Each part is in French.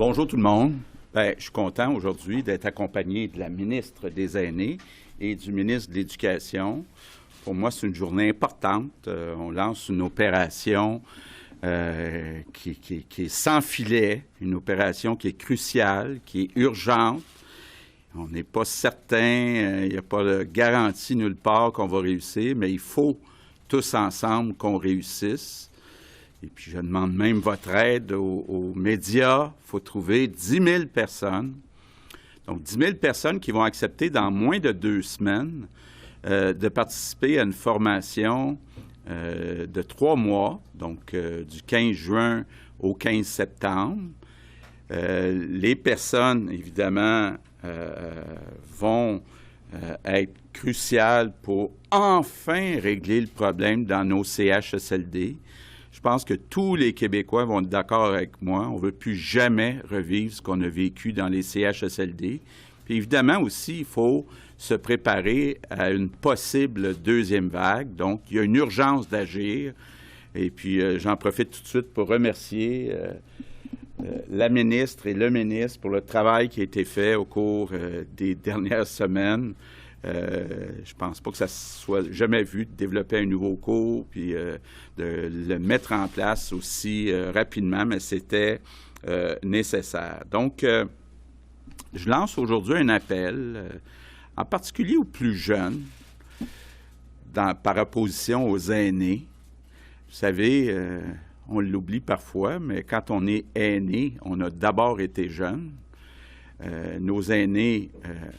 Bonjour tout le monde. Bien, je suis content aujourd'hui d'être accompagné de la ministre des Aînés et du ministre de l'Éducation. Pour moi, c'est une journée importante. On lance une opération qui est sans filet, une opération qui est cruciale, qui est urgente. On n'est pas certain, il n'y a pas de garantie nulle part qu'on va réussir, mais il faut tous ensemble qu'on réussisse. Et puis, je demande même votre aide aux médias. Il faut trouver 10 000 personnes. Donc, 10 000 personnes qui vont accepter dans moins de 2 semaines de participer à une formation de 3 mois, donc du 15 juin au 15 septembre. Les personnes, évidemment, vont être cruciales pour enfin régler le problème dans nos CHSLD. Je pense que tous les Québécois vont être d'accord avec moi. On ne veut plus jamais revivre ce qu'on a vécu dans les CHSLD. Puis évidemment aussi, il faut se préparer à une possible deuxième vague. Donc, il y a une urgence d'agir. Et puis, j'en profite tout de suite pour remercier la ministre et le ministre pour le travail qui a été fait au cours des dernières semaines. Je pense pas que ça soit jamais vu de développer un nouveau cours puis de le mettre en place aussi rapidement, mais c'était nécessaire. Donc, je lance aujourd'hui un appel, en particulier aux plus jeunes, par opposition aux aînés. Vous savez, on l'oublie parfois, mais quand on est aîné, on a d'abord été jeune. Nos aînés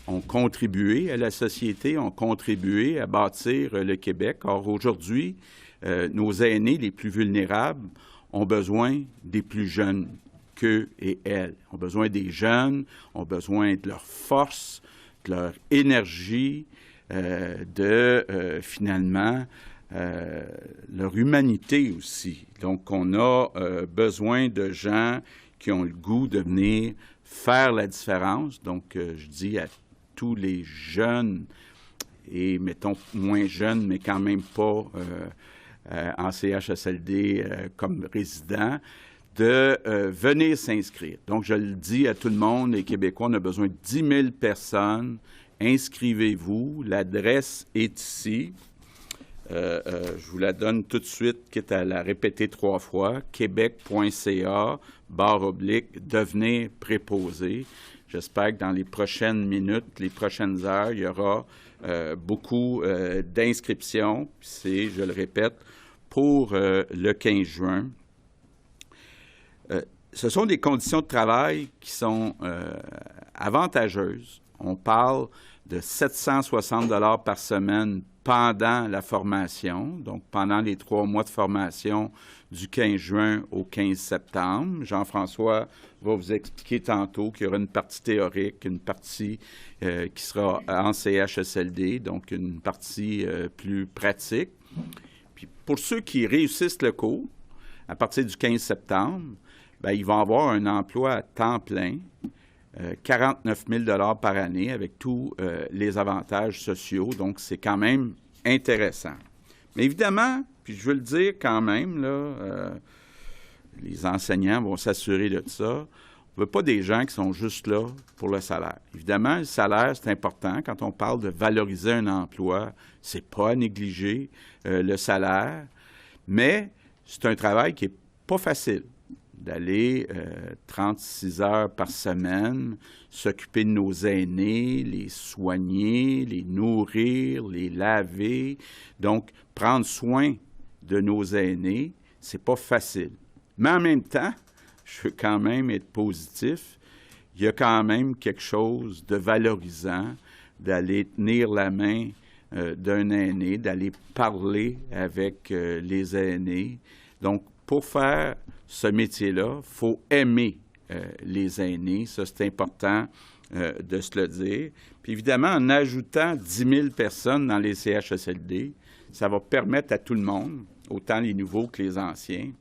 ont contribué à la société, ont contribué à bâtir le Québec. Or, aujourd'hui, nos aînés les plus vulnérables ont besoin des plus jeunes qu'eux et elles. Ont besoin des jeunes, ont besoin de leur force, de leur énergie, finalement, leur humanité aussi. Donc, on a besoin de gens qui ont le goût de venir faire la différence. Donc, je dis à tous les jeunes, et mettons moins jeunes, mais quand même pas en CHSLD comme résidents, de venir s'inscrire. Donc, je le dis à tout le monde, les Québécois, on a besoin de 10 000 personnes. Inscrivez-vous. L'adresse est ici. Je vous la donne tout de suite, quitte à la répéter 3 fois, québec.ca/devenir préposé. J'espère que dans les prochaines minutes, les prochaines heures, il y aura beaucoup d'inscriptions. C'est, je le répète, pour le 15 juin. Ce sont des conditions de travail qui sont avantageuses. On parle de 760 $ par semaine pendant la formation, donc pendant les 3 mois de formation du 15 juin au 15 septembre. Jean-François va vous expliquer tantôt qu'il y aura une partie théorique, une partie qui sera en CHSLD, donc une partie plus pratique. Puis pour ceux qui réussissent le cours, à partir du 15 septembre, bien, ils vont avoir un emploi à temps plein, 49 000 $ par année avec tous les avantages sociaux. Donc, c'est quand même intéressant. Mais évidemment, puis je veux le dire quand même, là, les enseignants vont s'assurer de ça. On ne veut pas des gens qui sont juste là pour le salaire. Évidemment, le salaire, c'est important. Quand on parle de valoriser un emploi, c'est pas à négliger le salaire. Mais c'est un travail qui n'est pas facile. D'aller 36 heures par semaine, s'occuper de nos aînés, les soigner, les nourrir, les laver. Donc, prendre soin de nos aînés, c'est pas facile. Mais en même temps, je veux quand même être positif. Il y a quand même quelque chose de valorisant d'aller tenir la main d'un aîné, d'aller parler avec les aînés. Donc, pour faire ce métier-là, il faut aimer les aînés. Ça, c'est important de se le dire. Puis évidemment, en ajoutant 10 000 personnes dans les CHSLD, ça va permettre à tout le monde, autant les nouveaux que les anciens,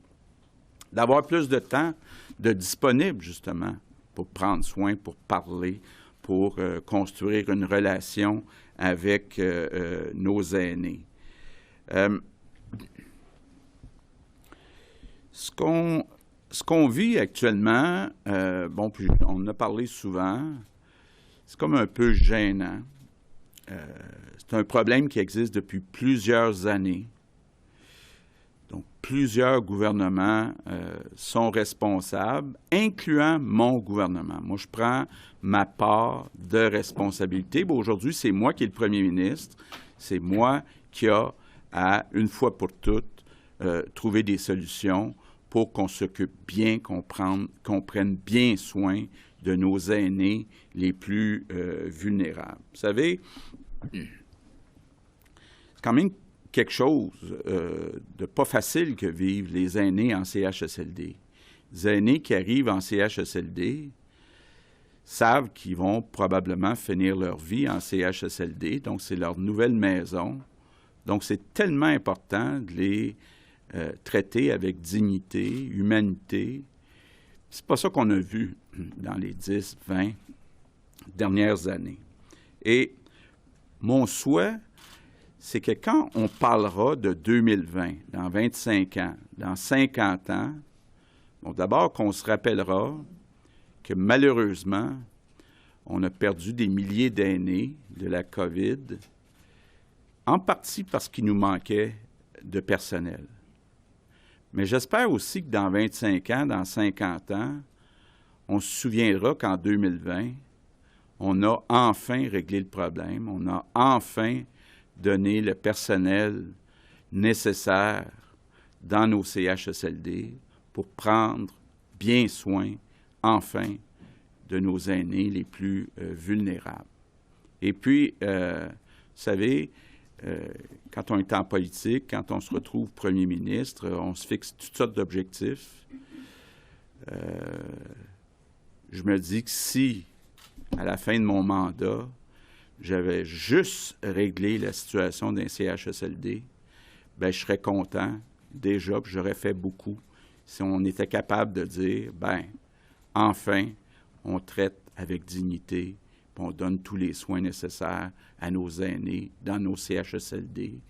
d'avoir plus de temps de disponible, justement, pour prendre soin, pour parler, pour construire une relation avec nos aînés. Ce ce qu'on vit actuellement, bon, puis on en a parlé souvent, c'est comme un peu gênant. C'est un problème qui existe depuis plusieurs années. Donc, plusieurs gouvernements sont responsables, incluant mon gouvernement. Moi, je prends ma part de responsabilité. Bon, aujourd'hui, c'est moi qui est le premier ministre. C'est moi qui a, à une fois pour toutes, trouver des solutions pour qu'on s'occupe bien, qu'on prenne bien soin de nos aînés les plus vulnérables. Vous savez, c'est quand même quelque chose de pas facile que vivent les aînés en CHSLD. Les aînés qui arrivent en CHSLD savent qu'ils vont probablement finir leur vie en CHSLD, donc c'est leur nouvelle maison. Donc c'est tellement important de les traiter avec dignité, humanité. C'est pas ça qu'on a vu dans les 10, 20 dernières années. Et mon souhait, c'est que quand on parlera de 2020, dans 25 ans, dans 50 ans, bon, d'abord qu'on se rappellera que malheureusement, on a perdu des milliers d'aînés de la COVID, en partie parce qu'il nous manquait de personnel. Mais j'espère aussi que dans 25 ans, dans 50 ans, on se souviendra qu'en 2020, on a enfin réglé le problème, on a enfin donné le personnel nécessaire dans nos CHSLD pour prendre bien soin, enfin, de nos aînés les plus vulnérables. Et puis, vous savez, quand on est en politique, quand on se retrouve premier ministre, on se fixe toutes sortes d'objectifs. Je me dis que si, à la fin de mon mandat, j'avais juste réglé la situation d'un CHSLD, bien, je serais content déjà, puis j'aurais fait beaucoup si on était capable de dire, bien, enfin, on traite avec dignité, puis on donne tous les soins nécessaires à nos aînés dans nos CHSLD.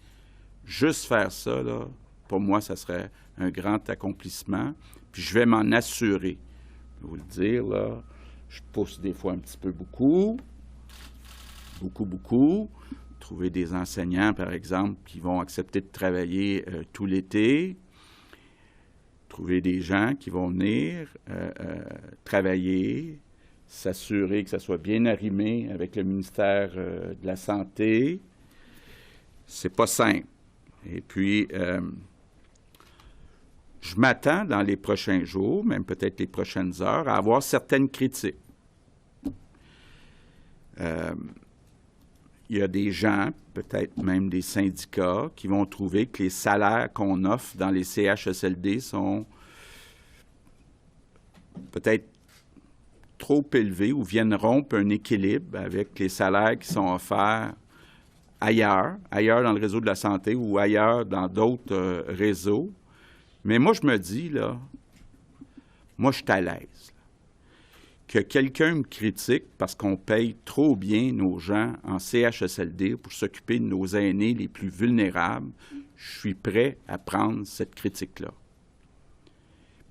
Juste faire ça, là, pour moi, ça serait un grand accomplissement, puis je vais m'en assurer. Je vais vous le dire, là, je pousse des fois un petit peu beaucoup. Trouver des enseignants, par exemple, qui vont accepter de travailler tout l'été. Trouver des gens qui vont venir travailler, s'assurer que ça soit bien arrimé avec le ministère de la Santé. C'est pas simple. Et puis, je m'attends dans les prochains jours, même peut-être les prochaines heures, à avoir certaines critiques. Il y a des gens, peut-être même des syndicats, qui vont trouver que les salaires qu'on offre dans les CHSLD sont peut-être trop élevés ou viennent rompre un équilibre avec les salaires qui sont offerts ailleurs dans le réseau de la santé ou ailleurs dans d'autres réseaux. Mais moi, je me dis, là, moi, je suis à l'aise. Que quelqu'un me critique parce qu'on paye trop bien nos gens en CHSLD pour s'occuper de nos aînés les plus vulnérables, je suis prêt à prendre cette critique-là.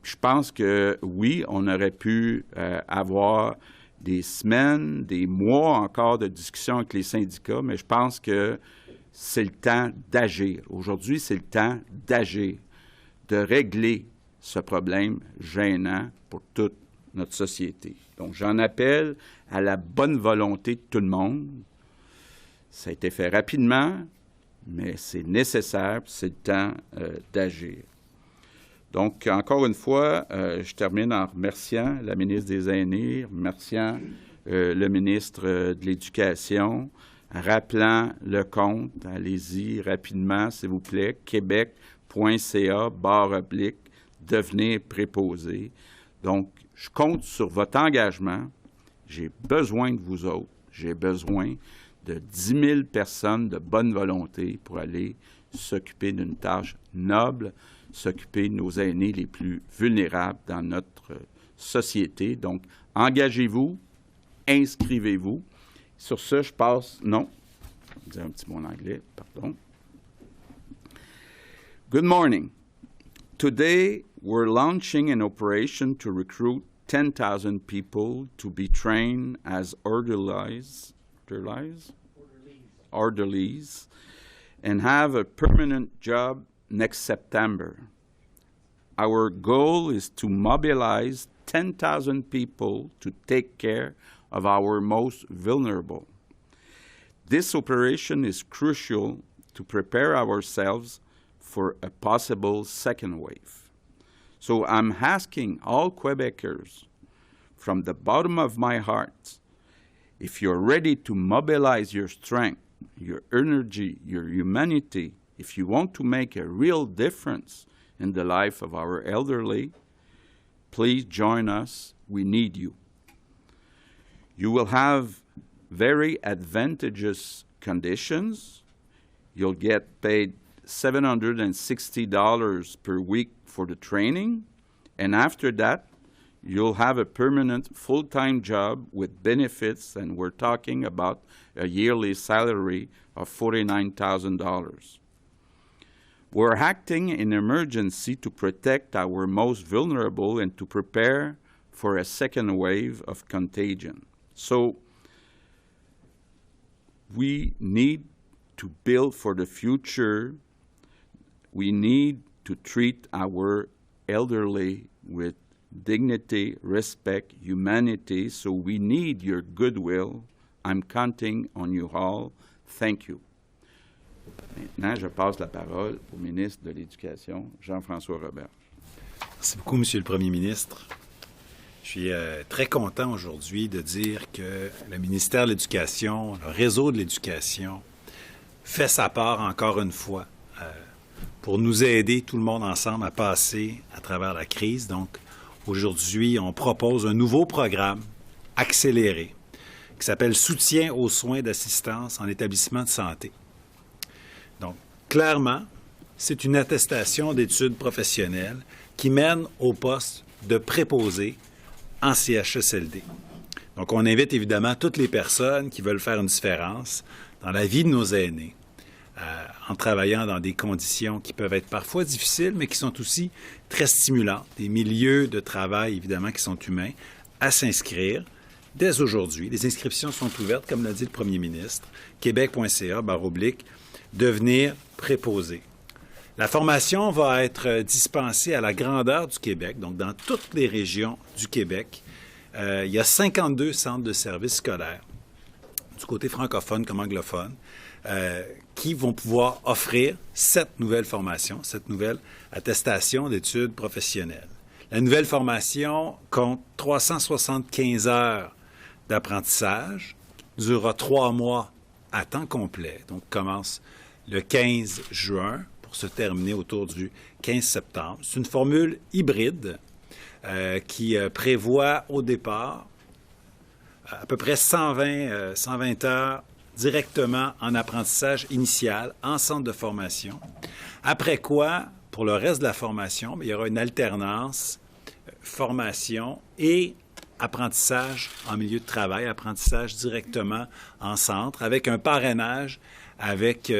Je pense que, oui, on aurait pu avoir des semaines, des mois encore de discussion avec les syndicats, mais je pense que c'est le temps d'agir. Aujourd'hui, c'est le temps d'agir, de régler ce problème gênant pour toute notre société. Donc, j'en appelle à la bonne volonté de tout le monde. Ça a été fait rapidement, mais c'est nécessaire, c'est le temps d'agir. Donc, encore une fois, je termine en remerciant la ministre des Aînés, remerciant le ministre de l'Éducation, rappelant le compte, allez-y rapidement, s'il vous plaît, québec.ca/devenir préposé. Donc, je compte sur votre engagement. J'ai besoin de vous autres. J'ai besoin de 10 000 personnes de bonne volonté pour aller s'occuper d'une tâche noble, s'occuper de nos aînés les plus vulnérables dans notre société. Donc, engagez-vous, inscrivez-vous. Sur ce, je passe... Non, je vais dire un petit mot en anglais, pardon. Good morning. Today, we're launching an operation to recruit 10,000 people to be trained as orderlies, and have a permanent job next September. Our goal is to mobilize 10,000 people to take care of our most vulnerable. This operation is crucial to prepare ourselves for a possible second wave. So I'm asking all Quebecers from the bottom of my heart, if you're ready to mobilize your strength, your energy, your humanity, if you want to make a real difference in the life of our elderly, please join us. We need you. You will have very advantageous conditions. You'll get paid $760 per week for the training, and after that, you'll have a permanent full-time job with benefits, and we're talking about a yearly salary of $49,000. We're acting in emergency to protect our most vulnerable and to prepare for a second wave of contagion. So we need to build for the future. We need to treat our elderly with dignity, respect, humanity. So we need your goodwill. I'm counting on you all. Thank you. Maintenant, je passe la parole au ministre de l'Éducation, Jean-François Robert. Merci beaucoup, Monsieur le Premier ministre. Je suis très content aujourd'hui de dire que le ministère de l'Éducation, le réseau de l'Éducation, fait sa part encore une fois pour nous aider, tout le monde ensemble, à passer à travers la crise. Donc, aujourd'hui, on propose un nouveau programme accéléré qui s'appelle « Soutien aux soins d'assistance en établissement de santé ». Donc, clairement, c'est une attestation d'études professionnelles qui mène au poste de préposé en CHSLD. Donc, on invite évidemment toutes les personnes qui veulent faire une différence dans la vie de nos aînés, en travaillant dans des conditions qui peuvent être parfois difficiles, mais qui sont aussi très stimulantes, des milieux de travail, évidemment, qui sont humains, à s'inscrire dès aujourd'hui. Les inscriptions sont ouvertes, comme l'a dit le premier ministre, québec.ca/devenir préposé. La formation va être dispensée à la grandeur du Québec, donc dans toutes les régions du Québec. Il y a 52 centres de services scolaires, du côté francophone comme anglophone, qui vont pouvoir offrir cette nouvelle formation, cette nouvelle attestation d'études professionnelles. La nouvelle formation compte 375 heures d'apprentissage, durera 3 mois à temps complet, donc commence le 15 juin pour se terminer autour du 15 septembre. C'est une formule hybride qui prévoit au départ à peu près 120 heures directement en apprentissage initial, en centre de formation. Après quoi, pour le reste de la formation, il y aura une alternance, formation et apprentissage en milieu de travail, apprentissage directement en centre, avec un parrainage, avec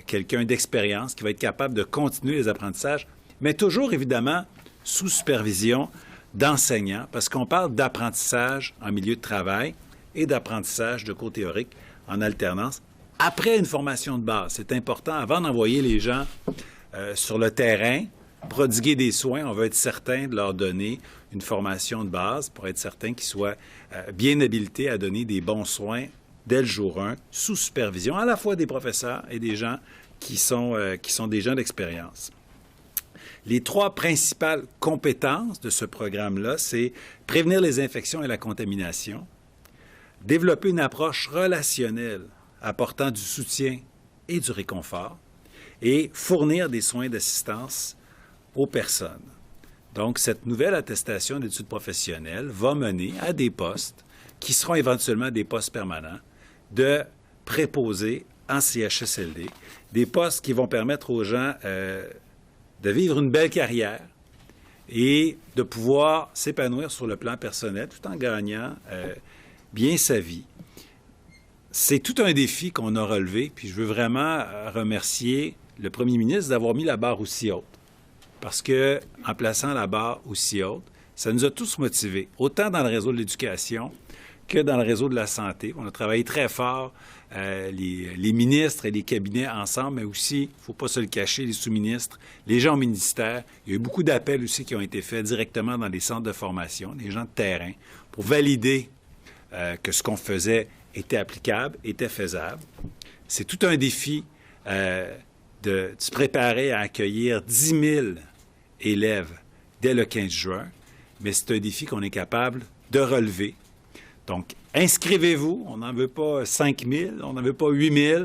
quelqu'un d'expérience qui va être capable de continuer les apprentissages, mais toujours évidemment sous supervision d'enseignants, parce qu'on parle d'apprentissage en milieu de travail et d'apprentissage de cours théoriques en alternance, après une formation de base. C'est important, avant d'envoyer les gens sur le terrain, prodiguer des soins, on veut être certain de leur donner une formation de base pour être certain qu'ils soient bien habilités à donner des bons soins dès le jour 1, sous supervision, à la fois des professeurs et des gens qui sont des gens d'expérience. Les 3 principales compétences de ce programme-là, c'est prévenir les infections et la contamination, développer une approche relationnelle apportant du soutien et du réconfort, et fournir des soins d'assistance aux personnes. Donc, cette nouvelle attestation d'études professionnelles va mener à des postes qui seront éventuellement des postes permanents de préposés en CHSLD, des postes qui vont permettre aux gens de vivre une belle carrière et de pouvoir s'épanouir sur le plan personnel tout en gagnant bien sa vie. C'est tout un défi qu'on a relevé, puis je veux vraiment remercier le premier ministre d'avoir mis la barre aussi haute. parce que en plaçant la barre aussi haute, ça nous a tous motivés, autant dans le réseau de l'éducation que dans le réseau de la santé. On a travaillé très fort, les ministres et les cabinets ensemble, mais aussi, il ne faut pas se le cacher, les sous-ministres, les gens au ministère. Il y a eu beaucoup d'appels aussi qui ont été faits directement dans les centres de formation, les gens de terrain, pour valider que ce qu'on faisait était applicable, était faisable. C'est tout un défi de se préparer à accueillir 10 000 élèves dès le 15 juin, mais c'est un défi qu'on est capable de relever. Donc, inscrivez-vous. On n'en veut pas 5 000, on n'en veut pas 8 000.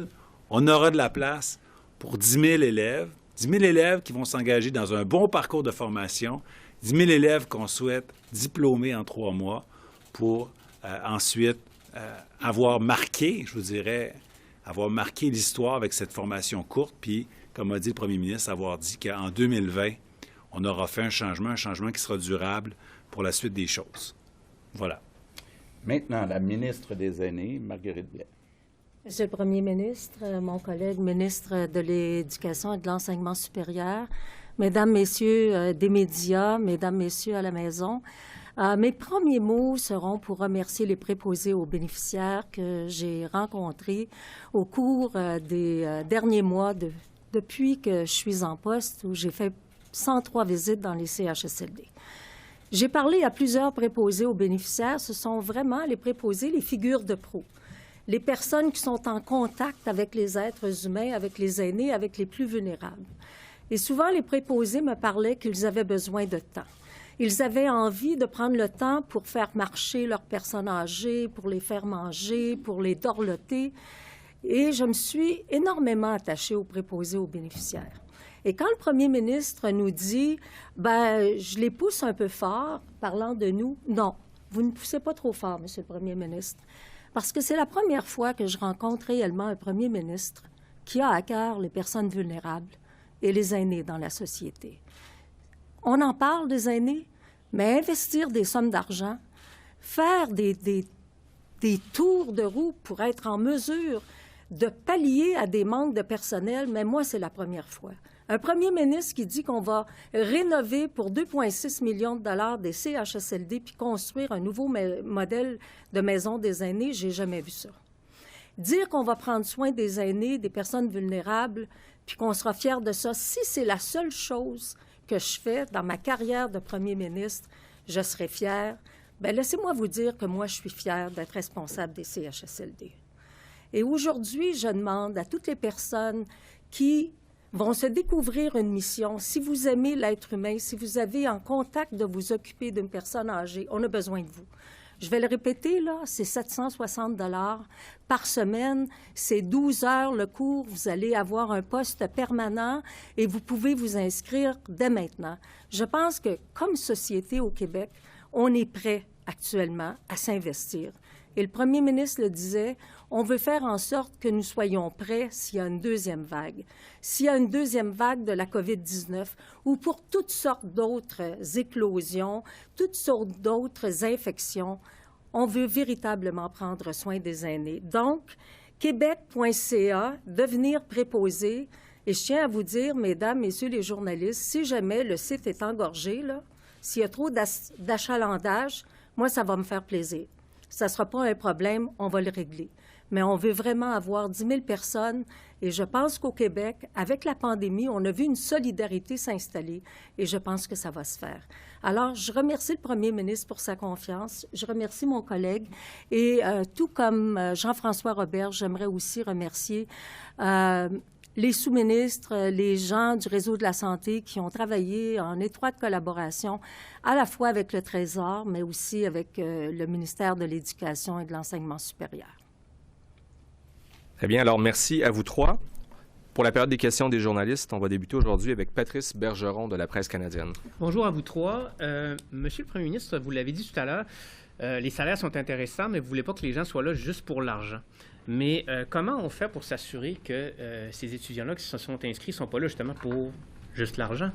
On aura de la place pour 10 000 élèves. 10 000 élèves qui vont s'engager dans un bon parcours de formation. 10 000 élèves qu'on souhaite diplômer en 3 mois pour ensuite avoir marqué, je vous dirais, avoir marqué l'histoire avec cette formation courte. Puis, comme a dit le premier ministre, avoir dit qu'en 2020, on aura fait un changement qui sera durable pour la suite des choses. Voilà. Maintenant, la ministre des Aînés, Marguerite Blais. Monsieur le Premier ministre, mon collègue ministre de l'Éducation et de l'Enseignement supérieur, Mesdames, Messieurs des médias, Mesdames, Messieurs à la maison, mes premiers mots seront pour remercier les préposés aux bénéficiaires que j'ai rencontrés au cours des derniers mois depuis que je suis en poste, où j'ai fait 103 visites dans les CHSLD. J'ai parlé à plusieurs préposés aux bénéficiaires. Ce sont vraiment les préposés, les figures de proue, les personnes qui sont en contact avec les êtres humains, avec les aînés, avec les plus vulnérables. Et souvent, les préposés me parlaient qu'ils avaient besoin de temps. Ils avaient envie de prendre le temps pour faire marcher leurs personnes âgées, pour les faire manger, pour les dorloter. Et je me suis énormément attachée aux préposés aux bénéficiaires. Et quand le premier ministre nous dit « je les pousse un peu fort, parlant de nous », non, vous ne poussez pas trop fort, Monsieur le Premier ministre, parce que c'est la première fois que je rencontre réellement un premier ministre qui a à cœur les personnes vulnérables et les aînés dans la société. On en parle des aînés, mais investir des sommes d'argent, faire des tours de roue pour être en mesure de pallier à des manques de personnel, mais moi, c'est la première fois. Un premier ministre qui dit qu'on va rénover pour 2,6 millions de dollars des CHSLD puis construire un nouveau modèle de maison des aînés, j'ai jamais vu ça. Dire qu'on va prendre soin des aînés, des personnes vulnérables, puis qu'on sera fier de ça, si c'est la seule chose que je fais dans ma carrière de premier ministre, je serai fière. Bien, laissez-moi vous dire que moi, je suis fière d'être responsable des CHSLD. Et aujourd'hui, je demande à toutes les personnes qui vont se découvrir une mission. Si vous aimez l'être humain, si vous avez en contact de vous occuper d'une personne âgée, on a besoin de vous. Je vais le répéter, là, c'est 760 $ par semaine, c'est 12 heures le cours, vous allez avoir un poste permanent et vous pouvez vous inscrire dès maintenant. Je pense que, comme société au Québec, on est prêt actuellement à s'investir. Et le premier ministre le disait, on veut faire en sorte que nous soyons prêts s'il y a une deuxième vague. S'il y a une deuxième vague de la COVID-19 ou pour toutes sortes d'autres éclosions, toutes sortes d'autres infections, on veut véritablement prendre soin des aînés. Donc, québec.ca, devenir préposé. Et je tiens à vous dire, mesdames, messieurs les journalistes, si jamais le site est engorgé, là, s'il y a trop d'achalandage, moi, ça va me faire plaisir. Ça ne sera pas un problème, on va le régler. Mais on veut vraiment avoir 10 000 personnes et je pense qu'au Québec, avec la pandémie, on a vu une solidarité s'installer et je pense que ça va se faire. Alors, je remercie le premier ministre pour sa confiance. Je remercie mon collègue et tout comme Jean-François Roberge, j'aimerais aussi remercier les sous-ministres, les gens du réseau de la santé qui ont travaillé en étroite collaboration, à la fois avec le Trésor, mais aussi avec le ministère de l'Éducation et de l'Enseignement supérieur. Très bien. Alors, merci à vous trois. Pour la période des questions des journalistes, on va débuter aujourd'hui avec Patrice Bergeron de la Presse canadienne. Bonjour à vous trois. Monsieur le Premier ministre, vous l'avez dit tout à l'heure, les salaires sont intéressants, mais vous ne voulez pas que les gens soient là juste pour l'argent. Mais comment on fait pour s'assurer que ces étudiants-là qui se sont inscrits ne sont pas là justement pour juste l'argent?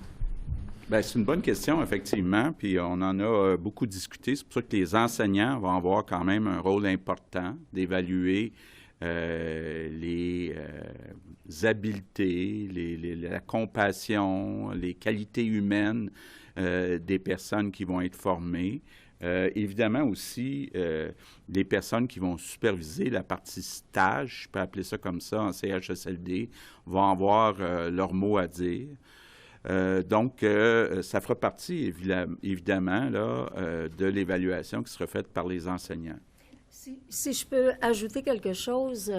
Bien, c'est une bonne question, effectivement, puis on en a beaucoup discuté. C'est pour ça que les enseignants vont avoir quand même un rôle important d'évaluer les habiletés, la compassion, les qualités humaines des personnes qui vont être formées. Évidemment aussi, les personnes qui vont superviser la partie stage, je peux appeler ça comme ça en CHSLD, vont avoir leur mot à dire. Donc, ça fera partie, évidemment, là, de l'évaluation qui sera faite par les enseignants. Si je peux ajouter quelque chose,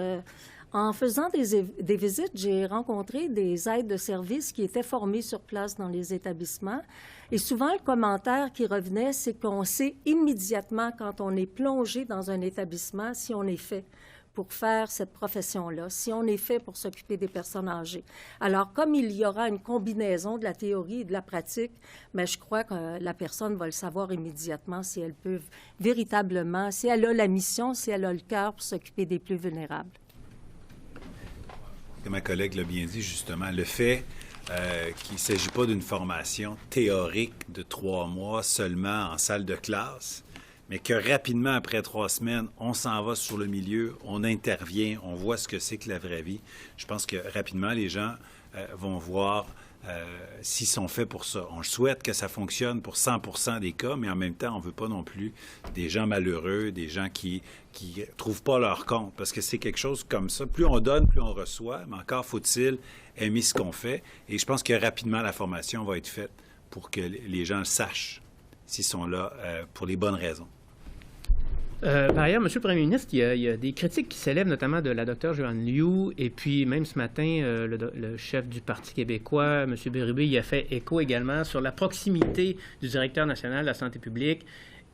en faisant des visites, j'ai rencontré des aides de service qui étaient formées sur place dans les établissements. Et souvent, le commentaire qui revenait, c'est qu'on sait immédiatement quand on est plongé dans un établissement si on est fait pour faire cette profession-là, si on est fait pour s'occuper des personnes âgées. Alors, comme il y aura une combinaison de la théorie et de la pratique, mais je crois que la personne va le savoir immédiatement si elle peut véritablement, si elle a la mission, si elle a le cœur pour s'occuper des plus vulnérables. Comme ma collègue l'a bien dit, justement, le fait qu'il ne s'agit pas d'une formation théorique de 3 mois seulement en salle de classe, mais que rapidement, après 3 semaines, on s'en va sur le milieu, on intervient, on voit ce que c'est que la vraie vie. Je pense que rapidement, les gens vont voir s'ils sont faits pour ça. On souhaite que ça fonctionne pour 100% des cas, mais en même temps, on ne veut pas non plus des gens malheureux, des gens qui ne trouvent pas leur compte, parce que c'est quelque chose comme ça. Plus on donne, plus on reçoit, mais encore faut-il aimer ce qu'on fait. Et je pense que rapidement, la formation va être faite pour que les gens sachent s'ils sont là pour les bonnes raisons. Par ailleurs, M. le Premier ministre, il y a des critiques qui s'élèvent, notamment de la Dr Joanne Liu, et puis même ce matin, le chef du Parti québécois, M. Bérubé, il a fait écho également sur la proximité du directeur national de la santé publique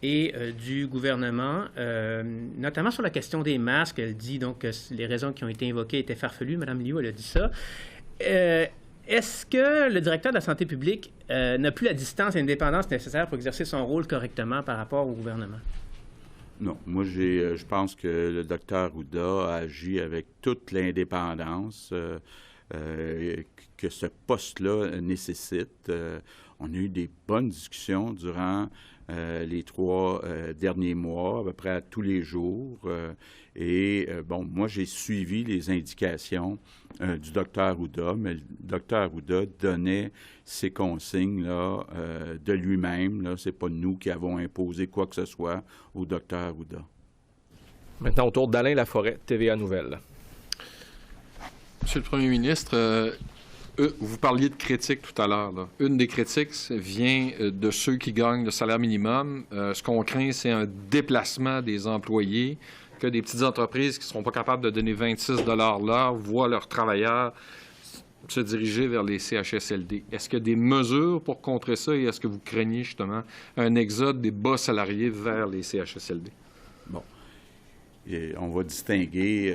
et du gouvernement, notamment sur la question des masques. Elle dit donc que les raisons qui ont été invoquées étaient farfelues. Mme Liu, elle a dit ça. Est-ce que le directeur de la santé publique n'a plus la distance et l'indépendance nécessaires pour exercer son rôle correctement par rapport au gouvernement? Non, moi, je pense que le docteur Arruda a agi avec toute l'indépendance que ce poste-là nécessite. On a eu des bonnes discussions durant les 3 derniers mois, à peu près tous les jours. Bon, moi, j'ai suivi les indications du docteur Arruda, mais le docteur Arruda donnait ses consignes là, de lui-même. Ce n'est pas nous qui avons imposé quoi que ce soit au docteur Arruda. Maintenant, au tour d'Alain Laforêt, TVA Nouvelles. Monsieur le Premier ministre, vous parliez de critiques tout à l'heure. Une des critiques vient de ceux qui gagnent le salaire minimum. Ce qu'on craint, c'est un déplacement des employés, que des petites entreprises qui ne seront pas capables de donner 26 $ l'heure voient leurs travailleurs se diriger vers les CHSLD. Est-ce qu'il y a des mesures pour contrer ça et est-ce que vous craignez justement un exode des bas salariés vers les CHSLD? Bon. Et on va distinguer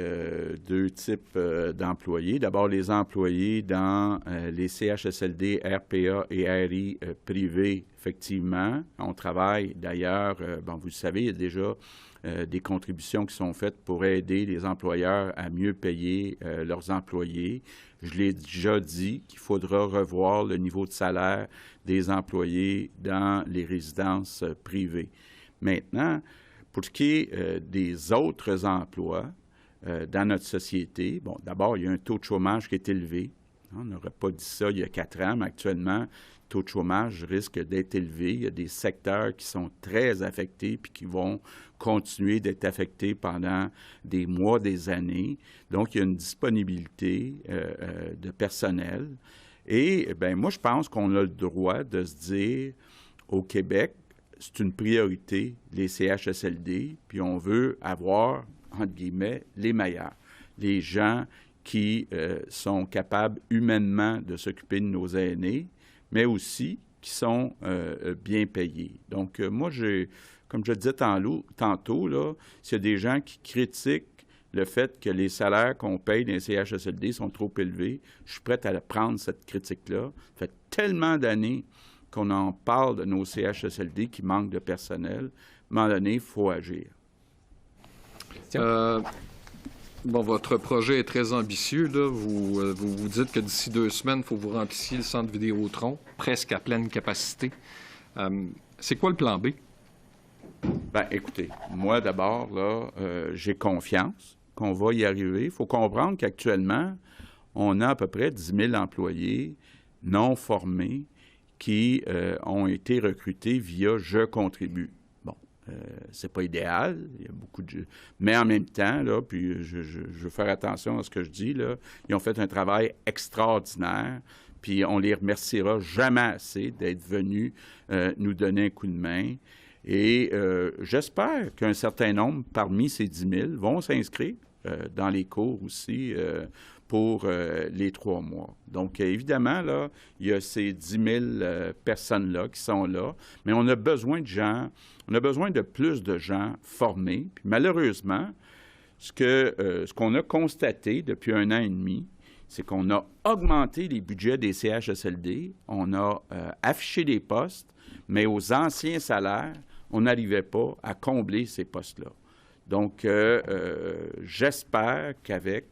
2 types d'employés. D'abord, les employés dans les CHSLD, RPA et RI privés, effectivement. On travaille d'ailleurs, bon, vous le savez, il y a déjà des contributions qui sont faites pour aider les employeurs à mieux payer leurs employés. Je l'ai déjà dit qu'il faudra revoir le niveau de salaire des employés dans les résidences privées. Maintenant, pour ce qui est des autres emplois dans notre société, bon, d'abord, il y a un taux de chômage qui est élevé. On n'aurait pas dit ça il y a 4 ans, mais actuellement, le taux de chômage risque d'être élevé. Il y a des secteurs qui sont très affectés puis qui vont continuer d'être affectés pendant des mois, des années. Donc, il y a une disponibilité de personnel. Et, bien, moi, je pense qu'on a le droit de se dire, au Québec, c'est une priorité, les CHSLD, puis on veut avoir, entre guillemets, les meilleurs. Les gens qui sont capables humainement de s'occuper de nos aînés, mais aussi qui sont bien payés. Donc, moi, comme je le disais tantôt, là, s'il y a des gens qui critiquent le fait que les salaires qu'on paye dans les CHSLD sont trop élevés, je suis prêt à prendre cette critique-là. Ça fait tellement d'années qu'on en parle de nos CHSLD qui manquent de personnel. À un moment donné, il faut agir. Bon, votre projet est très ambitieux. Là. Vous dites que d'ici 2 semaines, il faut que vous remplissiez le centre Vidéotron, presque à pleine capacité. C'est quoi le plan B? Bien, écoutez, moi, d'abord, là, j'ai confiance qu'on va y arriver. Il faut comprendre qu'actuellement, on a à peu près 10 000 employés non formés qui ont été recrutés via « Je contribue ». Bon, c'est pas idéal, il y a beaucoup de... Mais en même temps, là, puis je veux faire attention à ce que je dis, là, ils ont fait un travail extraordinaire, puis on les remerciera jamais assez d'être venus nous donner un coup de main. Et j'espère qu'un certain nombre parmi ces 10 000 vont s'inscrire dans les cours aussi pour les 3 mois. Donc, évidemment, là, il y a ces 10 000 personnes-là qui sont là, mais on a besoin de gens, on a besoin de plus de gens formés. Puis malheureusement, ce qu'on a constaté depuis 1 an et demi, c'est qu'on a augmenté les budgets des CHSLD, on a affiché des postes, mais aux anciens salaires, on n'arrivait pas à combler ces postes-là. Donc, j'espère qu'avec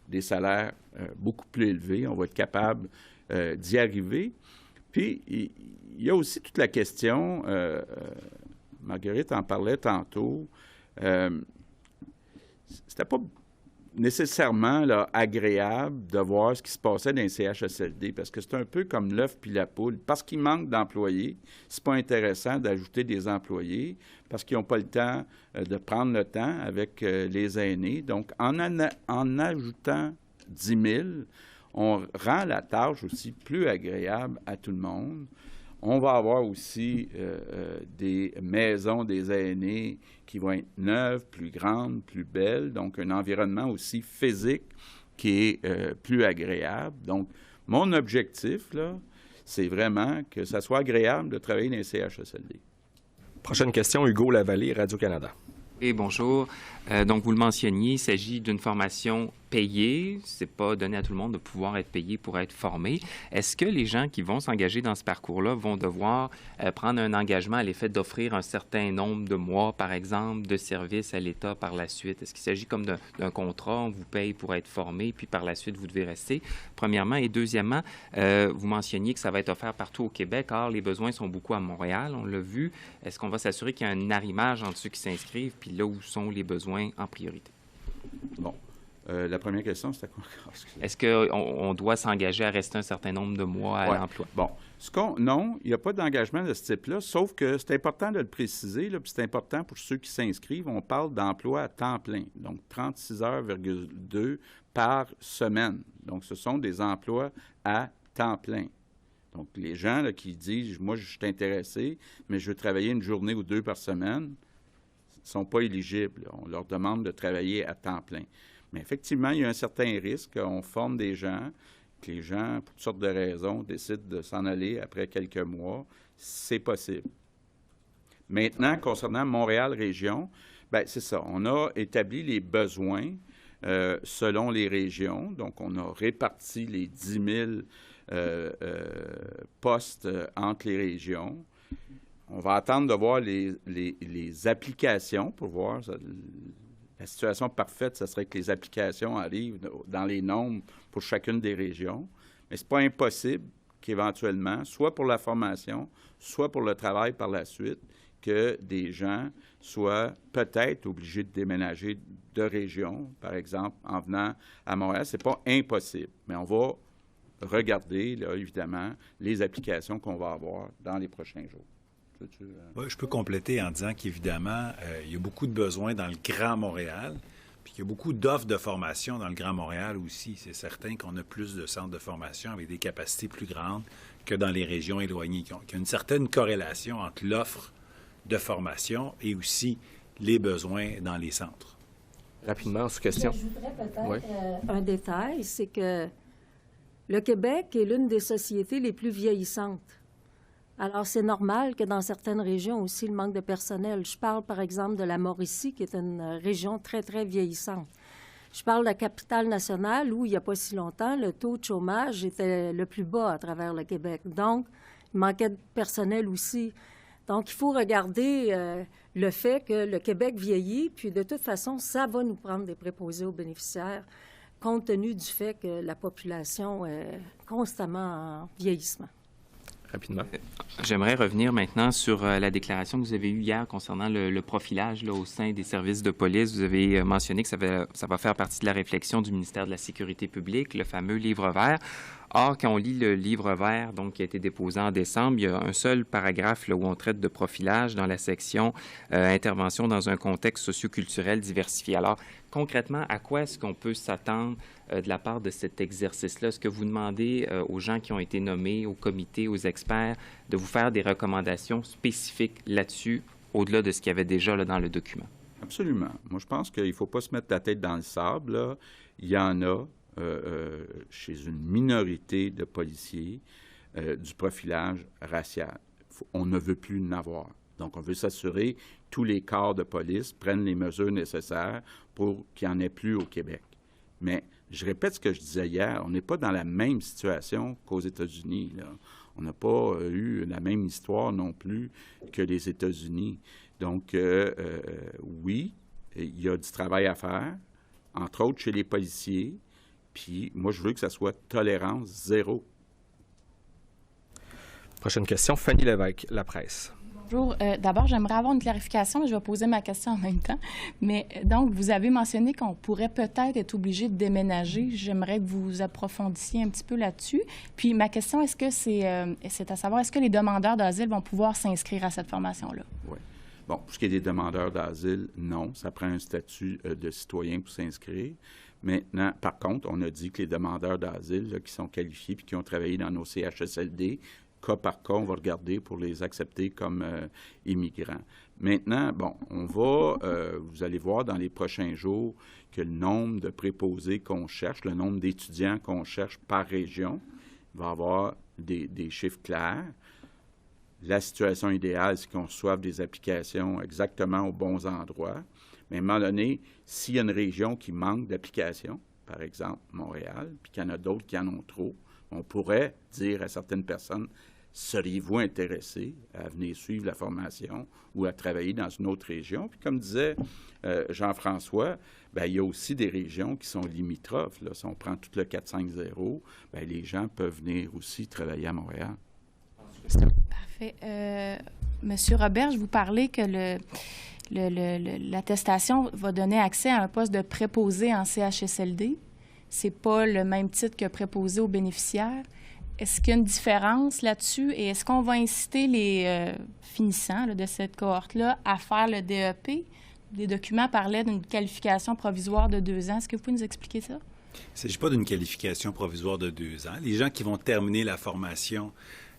des salaires beaucoup plus élevés, on va être capable d'y arriver. Puis, il y a aussi toute la question, Marguerite en parlait tantôt, c'était pas nécessairement là, agréable de voir ce qui se passait dans les CHSLD, parce que c'est un peu comme l'œuf puis la poule. Parce qu'il manque d'employés, c'est pas intéressant d'ajouter des employés, parce qu'ils n'ont pas le temps de prendre le temps avec les aînés. Donc, en ajoutant 10 000, on rend la tâche aussi plus agréable à tout le monde. On va avoir aussi des maisons des aînés qui vont être neuves, plus grandes, plus belles, donc un environnement aussi physique qui est plus agréable. Donc, mon objectif, là, c'est vraiment que ça soit agréable de travailler dans les CHSLD. Prochaine question, Hugo Lavallée, Radio-Canada. Et bonjour. Donc, vous le mentionniez, il s'agit d'une formation payée. C'est pas donné à tout le monde de pouvoir être payé pour être formé. Est-ce que les gens qui vont s'engager dans ce parcours-là vont devoir prendre un engagement à l'effet d'offrir un certain nombre de mois, par exemple, de services à l'État par la suite? Est-ce qu'il s'agit comme d'un contrat, on vous paye pour être formé, puis par la suite, vous devez rester? Premièrement. Et deuxièmement, vous mentionniez que ça va être offert partout au Québec. Or, les besoins sont beaucoup à Montréal, on l'a vu. Est-ce qu'on va s'assurer qu'il y a un arrimage entre ceux qui s'inscrivent puis là où sont les besoins en priorité? Bon. La première question, c'était quoi? Est-ce qu'on doit s'engager à rester un certain nombre de mois à l'emploi? Bon. Non, il n'y a pas d'engagement de ce type-là, sauf que c'est important de le préciser, là, puis c'est important pour ceux qui s'inscrivent. On parle d'emploi à temps plein, donc 36,2 par semaine. Donc, ce sont des emplois à temps plein. Donc, les gens là, qui disent « Moi, je suis intéressé, mais je veux travailler 1 journée ou 2 par semaine », ne sont pas éligibles. On leur demande de travailler à temps plein. Mais effectivement, il y a un certain risque. On forme des gens, que les gens, pour toutes sortes de raisons, décident de s'en aller après quelques mois. C'est possible. Maintenant, concernant Montréal-Région, bien, c'est ça. On a établi les besoins selon les régions. Donc, on a réparti les 10 000 postes entre les régions. On va attendre de voir les applications pour voir. La situation parfaite, ce serait que les applications arrivent dans les nombres pour chacune des régions. Mais ce n'est pas impossible qu'éventuellement, soit pour la formation, soit pour le travail par la suite, que des gens soient peut-être obligés de déménager de région, par exemple, en venant à Montréal. Ce n'est pas impossible, mais on va regarder, là, évidemment, les applications qu'on va avoir dans les prochains jours. Oui, je peux compléter en disant qu'évidemment, il y a beaucoup de besoins dans le Grand Montréal, puis il y a beaucoup d'offres de formation dans le Grand Montréal aussi. C'est certain qu'on a plus de centres de formation avec des capacités plus grandes que dans les régions éloignées. Il y a une certaine corrélation entre l'offre de formation et aussi les besoins dans les centres. Rapidement, sous question. J'ajouterais peut-être un détail, c'est que le Québec est l'une des sociétés les plus vieillissantes. Alors, c'est normal que dans certaines régions aussi, le manque de personnel. Je parle, par exemple, de la Mauricie, qui est une région très, très vieillissante. Je parle de la Capitale-Nationale, où, il n'y a pas si longtemps, le taux de chômage était le plus bas à travers le Québec. Donc, il manquait de personnel aussi. Donc, il faut regarder le fait que le Québec vieillit, puis de toute façon, ça va nous prendre des préposés aux bénéficiaires, compte tenu du fait que la population est constamment en vieillissement. rapidement. J'aimerais revenir maintenant sur la déclaration que vous avez eue hier concernant le profilage là, au sein des services de police. Vous avez mentionné que ça va faire partie de la réflexion du ministère de la Sécurité publique, le fameux livre vert. Or, quand on lit le livre vert donc, qui a été déposé en décembre, il y a un seul paragraphe là, où on traite de profilage dans la section intervention dans un contexte socioculturel diversifié. Alors, concrètement, à quoi est-ce qu'on peut s'attendre de la part de cet exercice-là? Est-ce que vous demandez aux gens qui ont été nommés, au comité, aux experts, de vous faire des recommandations spécifiques là-dessus, au-delà de ce qu'il y avait déjà là, dans le document? Absolument. Moi, je pense qu'il ne faut pas se mettre la tête dans le sable, là. Il y en a chez une minorité de policiers du profilage racial. On ne veut plus en avoir. Donc, on veut s'assurer que tous les corps de police prennent les mesures nécessaires pour qu'il n'y en ait plus au Québec. Mais je répète ce que je disais hier, on n'est pas dans la même situation qu'aux États-Unis, là. On n'a pas eu la même histoire non plus que les États-Unis. Donc, oui, il y a du travail à faire, entre autres chez les policiers. Puis moi, je veux que ça soit tolérance zéro. Prochaine question, Fanny Lévesque, La Presse. Bonjour. D'abord, j'aimerais avoir une clarification. Je vais poser ma question en même temps. Mais donc, vous avez mentionné qu'on pourrait peut-être être obligé de déménager. J'aimerais que vous approfondissiez un petit peu là-dessus. Puis ma question, est-ce que c'est à savoir, est-ce que les demandeurs d'asile vont pouvoir s'inscrire à cette formation-là? Oui. Bon, pour ce qui est des demandeurs d'asile, non. Ça prend un statut de citoyen pour s'inscrire. Maintenant, par contre, on a dit que les demandeurs d'asile là, qui sont qualifiés puis qui ont travaillé dans nos CHSLD, cas par cas, on va regarder pour les accepter comme immigrants. Maintenant, bon, on va, vous allez voir dans les prochains jours que le nombre de préposés qu'on cherche, le nombre d'étudiants qu'on cherche par région, va avoir des chiffres clairs. La situation idéale, c'est qu'on reçoive des applications exactement aux bons endroits. Mais à un moment donné, s'il y a une région qui manque d'applications, par exemple Montréal, puis qu'il y en a d'autres qui en ont trop, on pourrait dire à certaines personnes, seriez-vous intéressés à venir suivre la formation ou à travailler dans une autre région? Puis comme disait Jean-François, bien, il y a aussi des régions qui sont limitrophes. Là. Si on prend tout le 450, bien, les gens peuvent venir aussi travailler à Montréal. Parfait. Monsieur Roberge, vous parlez que l'attestation va donner accès à un poste de préposé en CHSLD. Ce n'est pas le même titre que préposé aux bénéficiaires. Est-ce qu'il y a une différence là-dessus et est-ce qu'on va inciter les finissants là, de cette cohorte-là à faire le DEP? Les documents parlaient d'une qualification provisoire de 2 ans. Est-ce que vous pouvez nous expliquer ça? Il ne s'agit pas d'une qualification provisoire de 2 ans. Les gens qui vont terminer la formation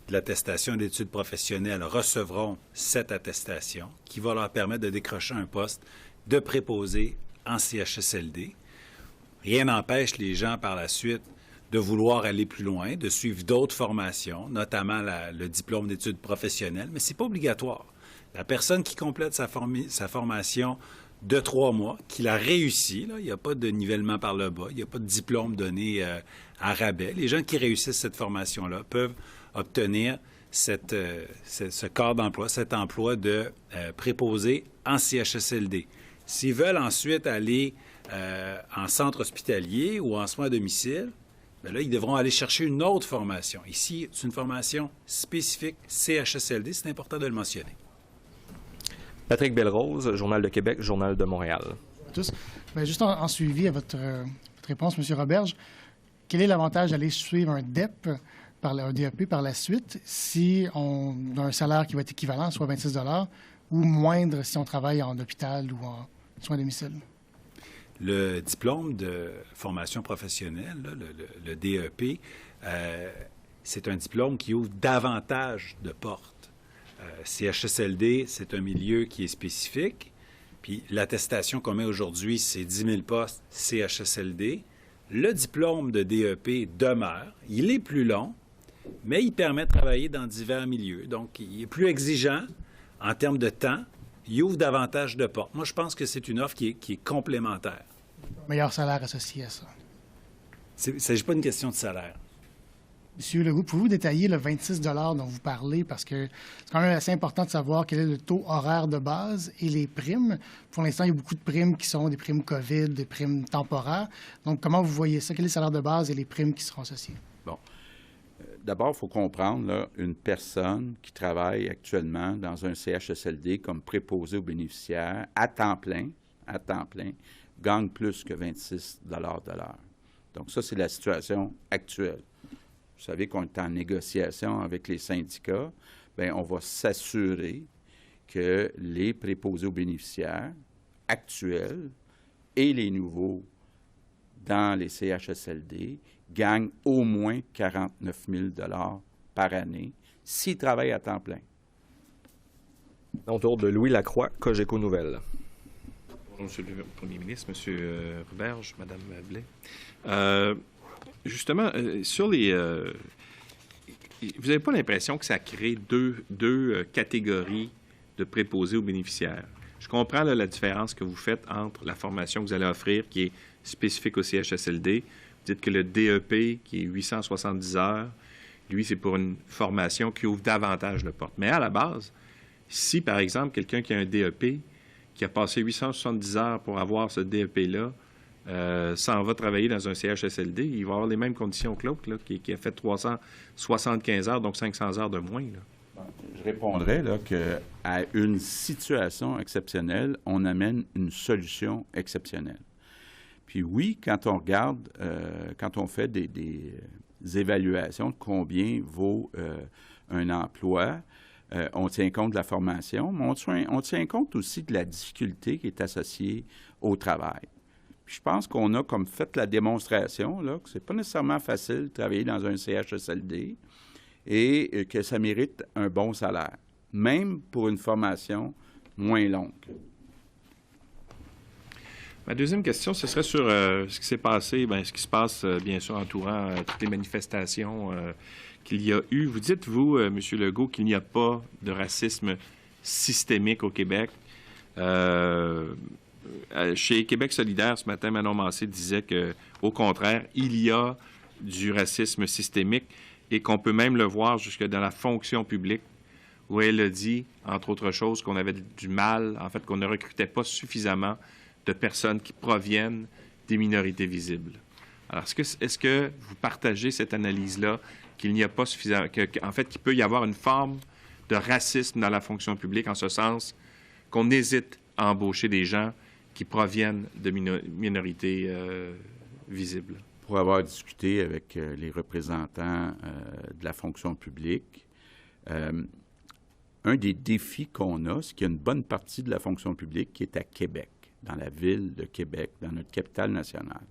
de l'attestation d'études professionnelles recevront cette attestation qui va leur permettre de décrocher un poste de préposé en CHSLD. Rien n'empêche les gens par la suite de vouloir aller plus loin, de suivre d'autres formations, notamment le diplôme d'études professionnelles, mais ce n'est pas obligatoire. La personne qui complète sa formation de 3 mois, qui l'a réussi, là, il n'y a pas de nivellement par le bas, il n'y a pas de diplôme donné à rabais. Les gens qui réussissent cette formation-là peuvent obtenir ce corps d'emploi, cet emploi de préposé en CHSLD. S'ils veulent ensuite aller en centre hospitalier ou en soins à domicile, bien là, ils devront aller chercher une autre formation. Ici, c'est une formation spécifique CHSLD, c'est important de le mentionner. Patrick Belrose, Journal de Québec, Journal de Montréal. Bonjour à tous. Bien, juste en suivi à votre réponse, M. Roberge, quel est l'avantage d'aller suivre un DEP, un DEP par la suite, si on a un salaire qui va être équivalent, soit 26 $ ou moindre si on travaille en hôpital ou en soins à domicile? Le diplôme de formation professionnelle, là, le DEP, c'est un diplôme qui ouvre davantage de portes. CHSLD, c'est un milieu qui est spécifique. Puis l'attestation qu'on met aujourd'hui, c'est 10 000 postes CHSLD. Le diplôme de DEP demeure. Il est plus long, mais il permet de travailler dans divers milieux. Donc, il est plus exigeant en termes de temps. Il ouvre davantage de portes. Moi, je pense que c'est une offre qui est complémentaire. Meilleur salaire associé à ça. Il ne s'agit pas d'une question de salaire. Monsieur Legault, pouvez-vous détailler le 26 $ dont vous parlez? Parce que c'est quand même assez important de savoir quel est le taux horaire de base et les primes. Pour l'instant, il y a beaucoup de primes qui sont des primes COVID, des primes temporaires. Donc, comment vous voyez ça? Quel est le salaire de base et les primes qui seront associées? Bon. d'abord, il faut comprendre, là, une personne qui travaille actuellement dans un CHSLD comme préposé aux bénéficiaires à temps plein, gagne plus que 26 $ de l'heure. Donc ça, c'est la situation actuelle. Vous savez qu'on est en négociation avec les syndicats. Bien, on va s'assurer que les préposés aux bénéficiaires actuels et les nouveaux dans les CHSLD gagnent au moins 49 000 $ par année s'ils travaillent à temps plein. Autour de Louis Lacroix, Cogeco Nouvelles. Bonjour, Monsieur le Premier ministre, Monsieur Roberge, Madame Blais. Justement, sur les... vous n'avez pas l'impression que ça crée deux catégories de préposés aux bénéficiaires? Je comprends là, la différence que vous faites entre la formation que vous allez offrir, qui est spécifique au CHSLD. Vous dites que le DEP, qui est 870 heures, lui, c'est pour une formation qui ouvre davantage le porte. Mais à la base, si, par exemple, quelqu'un qui a un DEP, qui a passé 870 heures pour avoir ce DEP-là, s'en va travailler dans un CHSLD, il va avoir les mêmes conditions que l'autre, qui a fait 375 heures, donc 500 heures de moins. Là. Je répondrais qu'à une situation exceptionnelle, on amène une solution exceptionnelle. Puis oui, quand on regarde, quand on fait des évaluations de combien vaut un emploi, on tient compte de la formation, mais on tient compte aussi de la difficulté qui est associée au travail. Puis je pense qu'on a comme fait la démonstration là, que c'est pas nécessairement facile de travailler dans un CHSLD et que ça mérite un bon salaire, même pour une formation moins longue. Ma deuxième question, ce serait sur ce qui s'est passé, ce qui se passe, bien sûr, entourant toutes les manifestations qu'il y a eu. Vous dites, vous, M. Legault, qu'il n'y a pas de racisme systémique au Québec. Chez Québec solidaire, ce matin, Manon Massé disait qu'au contraire, il y a du racisme systémique et qu'on peut même le voir jusque dans la fonction publique, où elle a dit, entre autres choses, qu'on avait du mal, en fait, qu'on ne recrutait pas suffisamment de personnes qui proviennent des minorités visibles. Alors, est-ce que vous partagez cette analyse-là, qu'il n'y a pas suffisamment, en fait, qu'il peut y avoir une forme de racisme dans la fonction publique, en ce sens qu'on hésite à embaucher des gens qui proviennent de minorités visibles? Pour avoir discuté avec les représentants de la fonction publique, un des défis qu'on a, c'est qu'il y a une bonne partie de la fonction publique qui est à Québec, dans la ville de Québec, dans notre capitale nationale.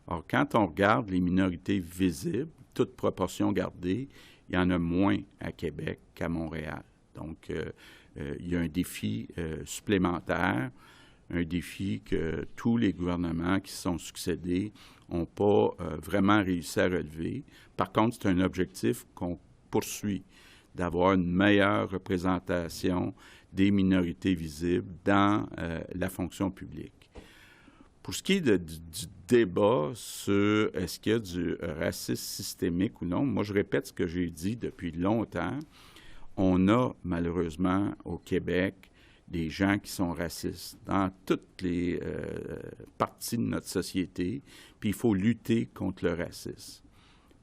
Or, quand on regarde les minorités visibles, toute proportion gardée, il y en a moins à Québec qu'à Montréal. Donc, il y a un défi supplémentaire, un défi que tous les gouvernements qui se sont succédés n'ont pas vraiment réussi à relever. Par contre, c'est un objectif qu'on poursuit, d'avoir une meilleure représentation des minorités visibles dans la fonction publique. Pour ce qui est du débat sur est-ce qu'il y a du racisme systémique ou non, moi, je répète ce que j'ai dit depuis longtemps. On a, malheureusement, au Québec, des gens qui sont racistes dans toutes les parties de notre société, puis il faut lutter contre le racisme.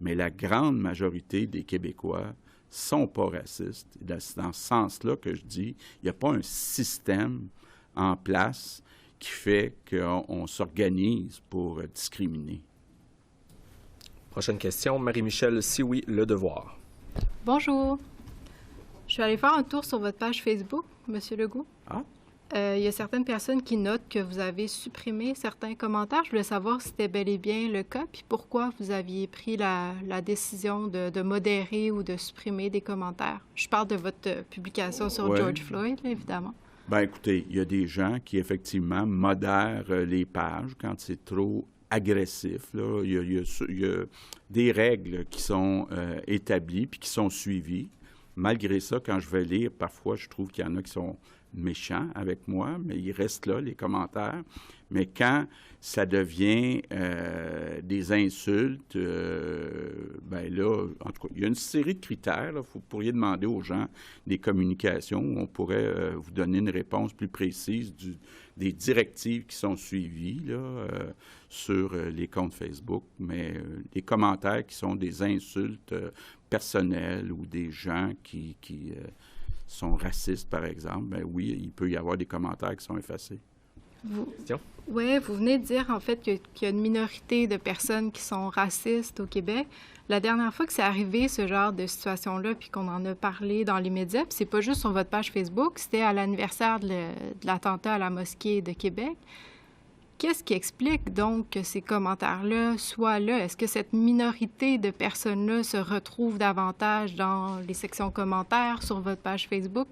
Mais la grande majorité des Québécois sont pas racistes. C'est dans ce sens-là que je dis, il n'y a pas un système en place qui fait qu'on s'organise pour discriminer. Prochaine question, Marie-Michel Sioui, Le Devoir. Bonjour. Je suis allée faire un tour sur votre page Facebook, M. Legault. Ah? Il y a certaines personnes qui notent que vous avez supprimé certains commentaires. Je voulais savoir si c'était bel et bien le cas, puis pourquoi vous aviez pris la décision de modérer ou de supprimer des commentaires. Je parle de votre publication sur George Floyd, là, évidemment. Bien, écoutez, il y a des gens qui, effectivement, modèrent les pages quand c'est trop agressif. Là. Il y a des règles qui sont établies puis qui sont suivies. Malgré ça, quand je vais lire, parfois, je trouve qu'il y en a qui sont méchants avec moi, mais ils restent là, les commentaires. Mais quand ça devient des insultes, bien là, en tout cas, il y a une série de critères. Vous pourriez demander aux gens des communications où on pourrait vous donner une réponse plus précise des directives qui sont suivies là, sur les comptes Facebook, mais des commentaires qui sont des insultes personnelles ou des gens qui sont racistes, par exemple, bien oui, il peut y avoir des commentaires qui sont effacés. Oui, vous venez de dire, en fait, qu'il y a une minorité de personnes qui sont racistes au Québec. La dernière fois que c'est arrivé, ce genre de situation-là, puis qu'on en a parlé dans les médias, puis c'est pas juste sur votre page Facebook, c'était à l'anniversaire de l'attentat à la mosquée de Québec. Qu'est-ce qui explique donc que ces commentaires-là soient là? Est-ce que cette minorité de personnes-là se retrouve davantage dans les sections commentaires sur votre page Facebook?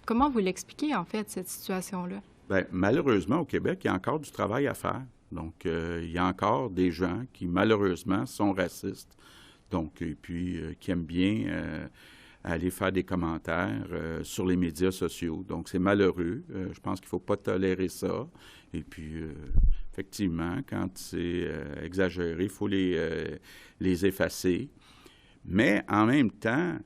Comment vous l'expliquez, en fait, cette situation-là? Bien, malheureusement, au Québec, il y a encore du travail à faire. Donc, il y a encore des gens qui, malheureusement, sont racistes. Donc, et puis, qui aiment bien aller faire des commentaires sur les médias sociaux. Donc, c'est malheureux. Je pense qu'il ne faut pas tolérer ça. Et puis, effectivement, quand c'est exagéré, il faut les effacer. Mais, en même temps,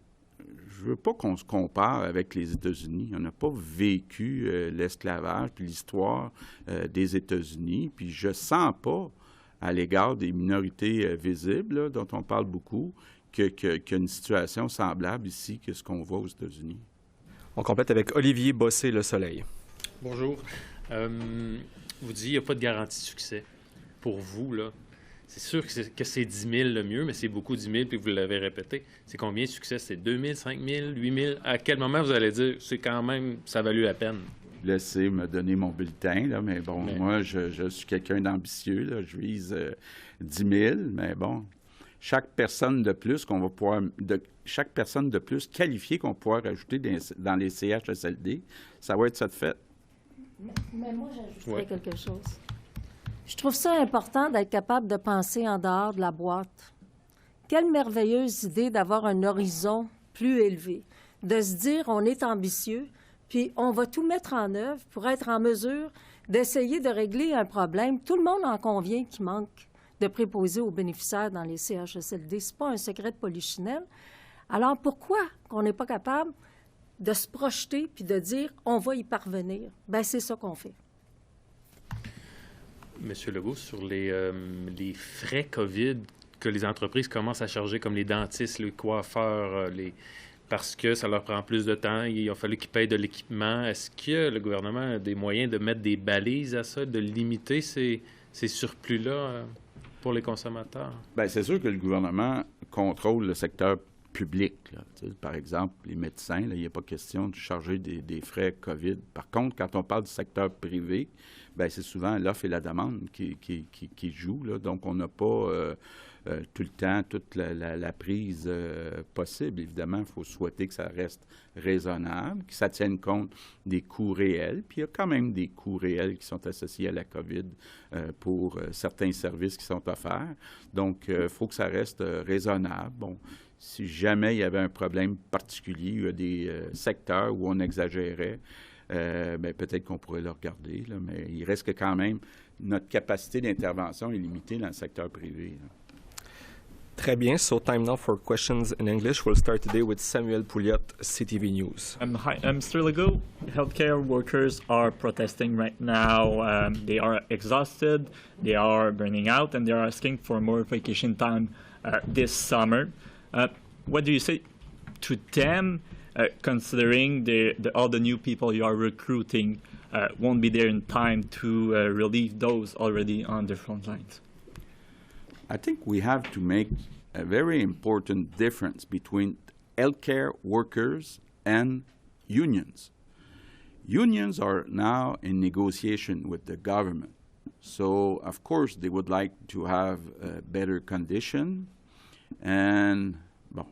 je ne veux pas qu'on se compare avec les États-Unis. On n'a pas vécu l'esclavage puis l'histoire des États-Unis. Puis je ne sens pas, à l'égard des minorités visibles, là, dont on parle beaucoup, qu'il y a une situation semblable ici que ce qu'on voit aux États-Unis. On complète avec Olivier Bossé-Le Soleil. Bonjour. Vous dites qu'il n'y a pas de garantie de succès. Pour vous, là, c'est sûr que c'est 10 000 le mieux, mais c'est beaucoup 10 000, puis vous l'avez répété. C'est combien de succès? C'est 2 000, 5 000, 8 000? À quel moment vous allez dire c'est quand même, ça a valu la peine? Laissez me donner mon bulletin, là, mais bon, moi, je suis quelqu'un d'ambitieux, là, je vise 10 000, mais bon, chaque personne de plus qu'on va pouvoir, chaque personne de plus qualifiée qu'on va pouvoir ajouter dans les CHSLD, ça va être ça de fait. Mais moi, j'ajouterais quelque chose. Je trouve ça important d'être capable de penser en dehors de la boîte. Quelle merveilleuse idée d'avoir un horizon plus élevé, de se dire on est ambitieux, puis on va tout mettre en œuvre pour être en mesure d'essayer de régler un problème. Tout le monde en convient qu'il manque de préposés aux bénéficiaires dans les CHSLD. Ce n'est pas un secret de polichinelle. Alors pourquoi qu'on n'est pas capable de se projeter puis de dire on va y parvenir? Bien, c'est ça qu'on fait. Monsieur Legault, sur les frais COVID que les entreprises commencent à charger, comme les dentistes, les coiffeurs, parce que ça leur prend plus de temps, il a fallu qu'ils payent de l'équipement. Est-ce que le gouvernement a des moyens de mettre des balises à ça, de limiter ces surplus-là pour les consommateurs? Bien, c'est sûr que le gouvernement contrôle le secteur public. Là. Par exemple, les médecins, là, il n'y a pas question de charger des frais COVID. Par contre, quand on parle du secteur privé, bien, c'est souvent l'offre et la demande qui jouent. Là. Donc, on n'a pas tout le temps toute la prise possible. Évidemment, il faut souhaiter que ça reste raisonnable, que ça tienne compte des coûts réels. Puis, il y a quand même des coûts réels qui sont associés à la COVID pour certains services qui sont offerts. Donc, il faut que ça reste raisonnable. Bon, si jamais il y avait un problème particulier, il y a des secteurs où on exagérait, bien, peut-être qu'on pourrait le regarder, là, mais il reste que quand même, notre capacité d'intervention est limitée dans le secteur privé. Là. Très bien. So time now for questions in English. We'll start today with Samuel Pouliot, CTV News. Hi, Mr. Legault. Healthcare workers are protesting right now. They are exhausted, they are burning out, and they are asking for more vacation time this summer. What do you say to them, considering all the new people you are recruiting won't be there in time to relieve those already on the front lines? I think we have to make a very important difference between healthcare workers and unions. Unions are now in negotiation with the government. So, of course, they would like to have a better condition. And, well,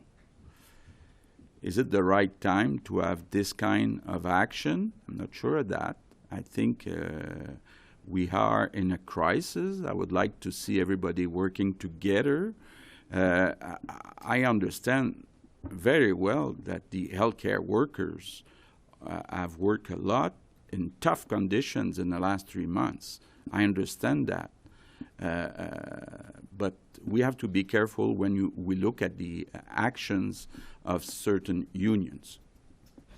is it the right time to have this kind of action? I'm not sure of that. I think we are in a crisis. I would like to see everybody working together. I understand very well that the healthcare workers have worked a lot in tough conditions in the last 3 months. I understand that. But we have to be careful when we look at the actions of certain unions.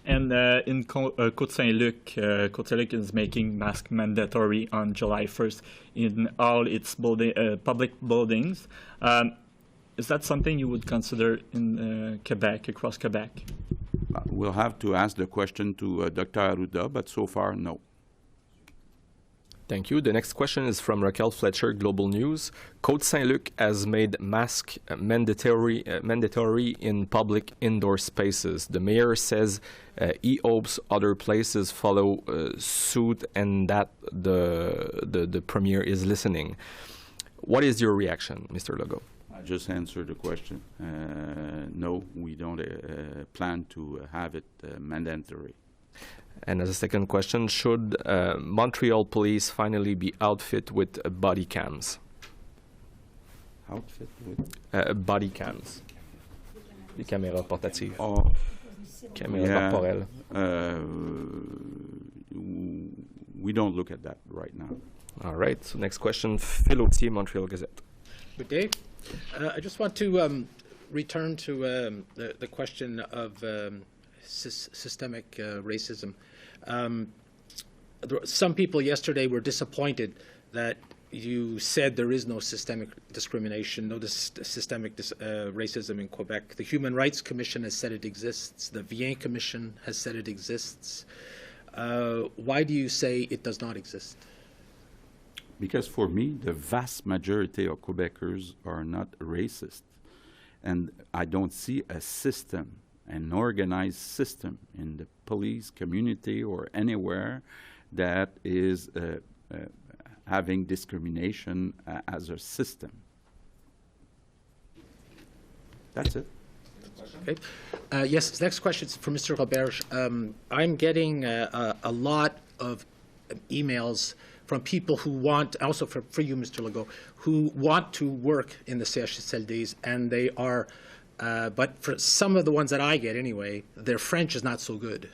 And in Côte-Saint-Luc, Côte-Saint-Luc is making mask mandatory on July 1st in all its public buildings. Is that something you would consider in Quebec, across Quebec? We'll have to ask the question to Dr. Arruda, but so far, no. Thank you. The next question is from Raquel Fletcher, Global News. Côte-Saint-Luc has made mask mandatory in public indoor spaces. The mayor says he hopes other places follow suit and that the premier is listening. What is your reaction, Mr. Legault? I just answered the question. No, we don't plan to have it mandatory. And as a second question, should Montreal police finally be outfitted with body cams? Outfit with? Body cams. Les caméras portatives. Oh, caméras corporelles. We don't look at that right now. All right. So next question, Phil Autier, Montreal Gazette. Good day. I just want to return to the question of systemic racism. Some people yesterday were disappointed that you said there is no systemic discrimination, no systemic racism in Quebec. The Human Rights Commission has said it exists. The Vien Commission has said it exists. Why do you say it does not exist? Because for me, the vast majority of Quebecers are not racist. And I don't see a system, an organized system in the police community or anywhere that is having discrimination as a system. That's it. Okay. Yes, next question is for Mr. Roberge. I'm getting a lot of emails from people who want, also for you, Mr. Legault, who want to work in the CHSLDs, and they are, but for some of the ones that I get anyway, their French is not so good.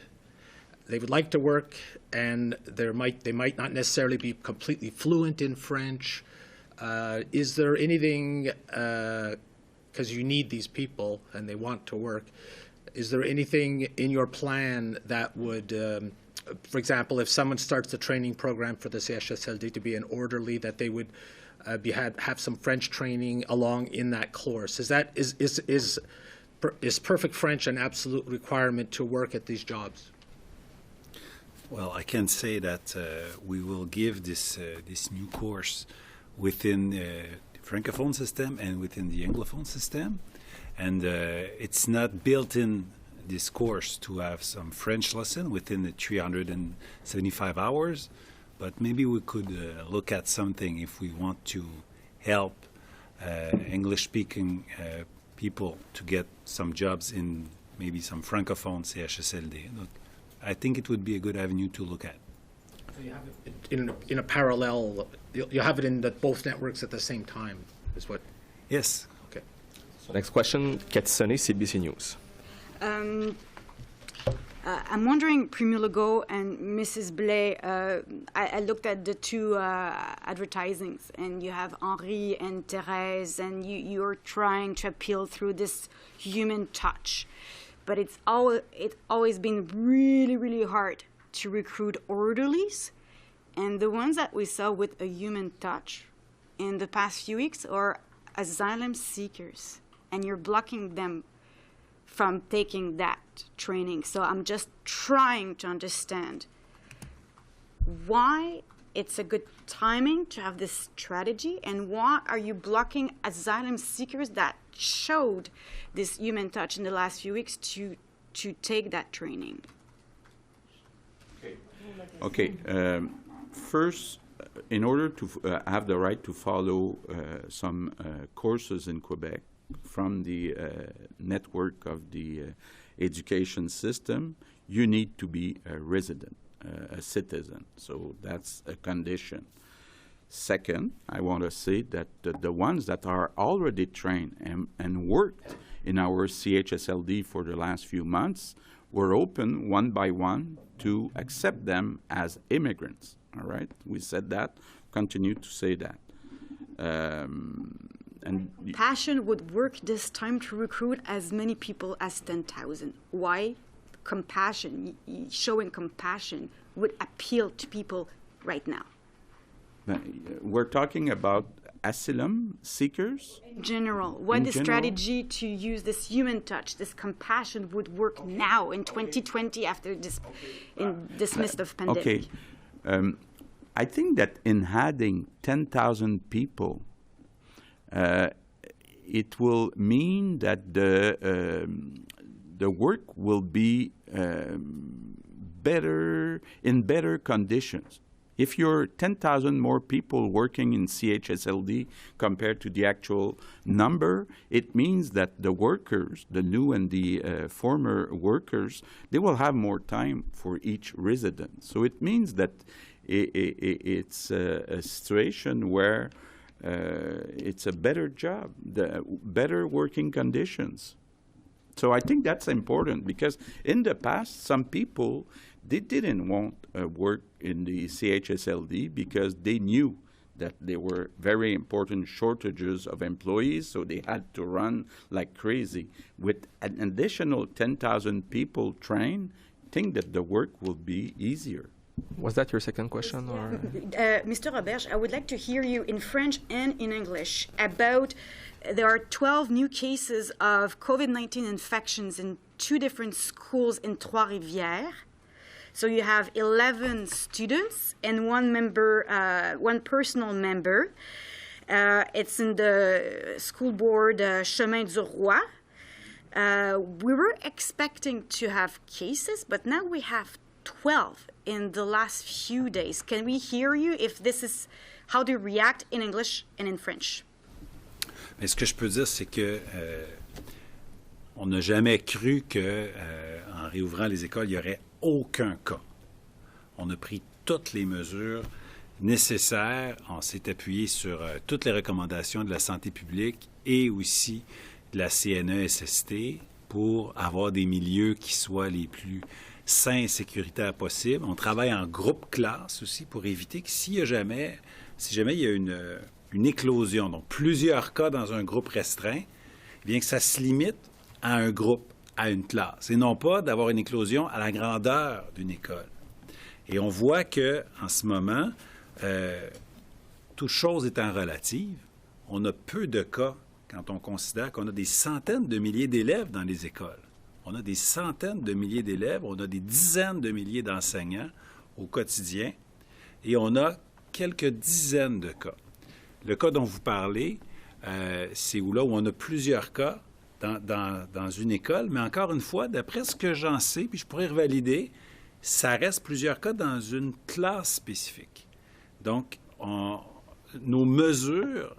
They would like to work, and they might not necessarily be completely fluent in French. Is there anything, because you need these people and they want to work, is there anything in your plan that would, for example, if someone starts the training program for the CHSLD to be an orderly, that they would have some French training along in that course? Is perfect French an absolute requirement to work at these jobs? Well, I can say that we will give this new course within the Francophone system and within the Anglophone system. And it's not built in this course to have some French lesson within the 375 hours, but maybe we could look at something if we want to help English-speaking people to get some jobs in maybe some Francophone CHSLD. I think it would be a good avenue to look at. So you have it in a parallel, you have it in both networks at the same time, is what? Yes. Okay. So next question, Cathy Sonnet, CBC News. I'm wondering, Premier Legault and Mrs. Blais, I looked at the two advertisings, and you have Henri and Thérèse, and you're trying to appeal through this human touch. But it's always been really, really hard to recruit orderlies. And the ones that we saw with a human touch in the past few weeks are asylum seekers. And you're blocking them from taking that training. So I'm just trying to understand why it's a good timing to have this strategy, and why are you blocking asylum seekers that showed this human touch in the last few weeks to take that training? Okay. First, in order to have the right to follow some courses in Quebec from the network of the education system, you need to be a resident, a citizen. So that's a condition. Second, I want to say that the ones that are already trained and worked in our CHSLD for the last few months, we're open one by one to accept them as immigrants. All right? We said that, continue to say that. And Passion would work this time to recruit as many people as 10,000. Why compassion, showing compassion, would appeal to people right now? We're talking about asylum seekers? In general, what the strategy to use this human touch, this compassion would work now in 2020 after this midst of pandemic? Okay. I think that in adding 10,000 people, it will mean that the work will be better conditions. If you're 10,000 more people working in CHSLD compared to the actual number, it means that the workers, the new and the former workers, they will have more time for each resident. So it means that it's a situation where it's a better job, the better working conditions. So I think that's important because in the past, some people, they didn't want work in the CHSLD because they knew that there were very important shortages of employees, so they had to run like crazy. With an additional 10,000 people trained, I think that the work will be easier. Was that your second question? Or? Mr. Roberge, I would like to hear you in French and in English about there are 12 new cases of COVID-19 infections in 2 different schools in Trois-Rivières. So you have 11 students and one personal member. It's in the school board Chemin du Roi. We were expecting to have cases, but now we have 12 in the last few days. Can we hear you if this is how they react in English and in French? Mais ce que je peux dire, c'est que on n'a jamais cru que en réouvrant les écoles, il y aurait aucun cas. On a pris toutes les mesures nécessaires. On s'est appuyé sur toutes les recommandations de la santé publique et aussi de la CNESST pour avoir des milieux qui soient les plus sains et sécuritaires possibles. On travaille en groupe classe aussi pour éviter que si jamais il y a une éclosion, donc plusieurs cas dans un groupe restreint, bien que ça se limite à un groupe, à une classe, et non pas d'avoir une éclosion à la grandeur d'une école. Et on voit que en ce moment, toute chose étant relative, on a peu de cas quand on considère qu'on a des centaines de milliers d'élèves dans les écoles. On a des centaines de milliers d'élèves, on a des dizaines de milliers d'enseignants au quotidien, et on a quelques dizaines de cas. Le cas dont vous parlez, c'est là où on a plusieurs cas dans une école, mais encore une fois, d'après ce que j'en sais, puis je pourrais revalider, ça reste plusieurs cas dans une classe spécifique. Donc, nos mesures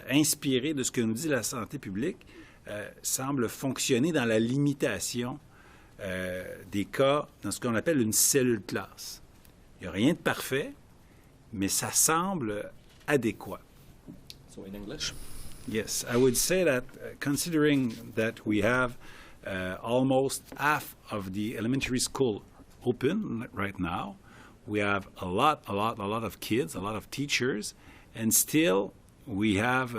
inspirées de ce que nous dit la santé publique semblent fonctionner dans la limitation des cas dans ce qu'on appelle une cellule classe. Il n'y a rien de parfait, mais ça semble adéquat. So in English? Yes, I would say that considering that we have almost half of the elementary school open right now, we have a lot of kids, a lot of teachers, and still we have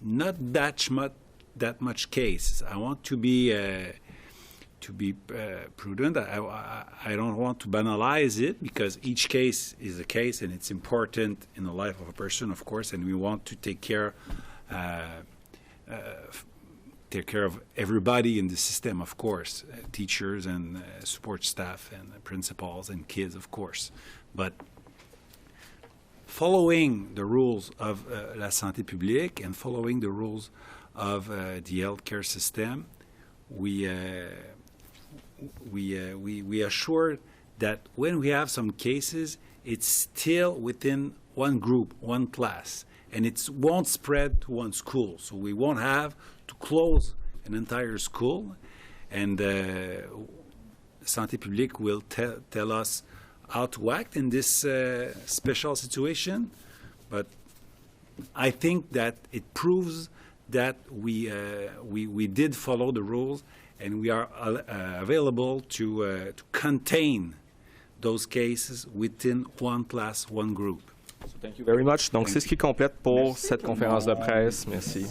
not that much cases. I want to be prudent. I don't want to banalize it because each case is a case and it's important in the life of a person, of course, and we want to take care of everybody in the system, of course, teachers and support staff and principals and kids, of course. But following the rules of la santé publique and following the rules of the healthcare system, we assure that when we have some cases, it's still within one group, one class, and it won't spread to one school. So we won't have to close an entire school, and Santé Publique will tell us how to act in this special situation. But I think that it proves that we did follow the rules, and we are available to contain those cases within one class, one group. So thank you very much. Donc, c'est ce qui complète pour cette conférence de presse. Merci.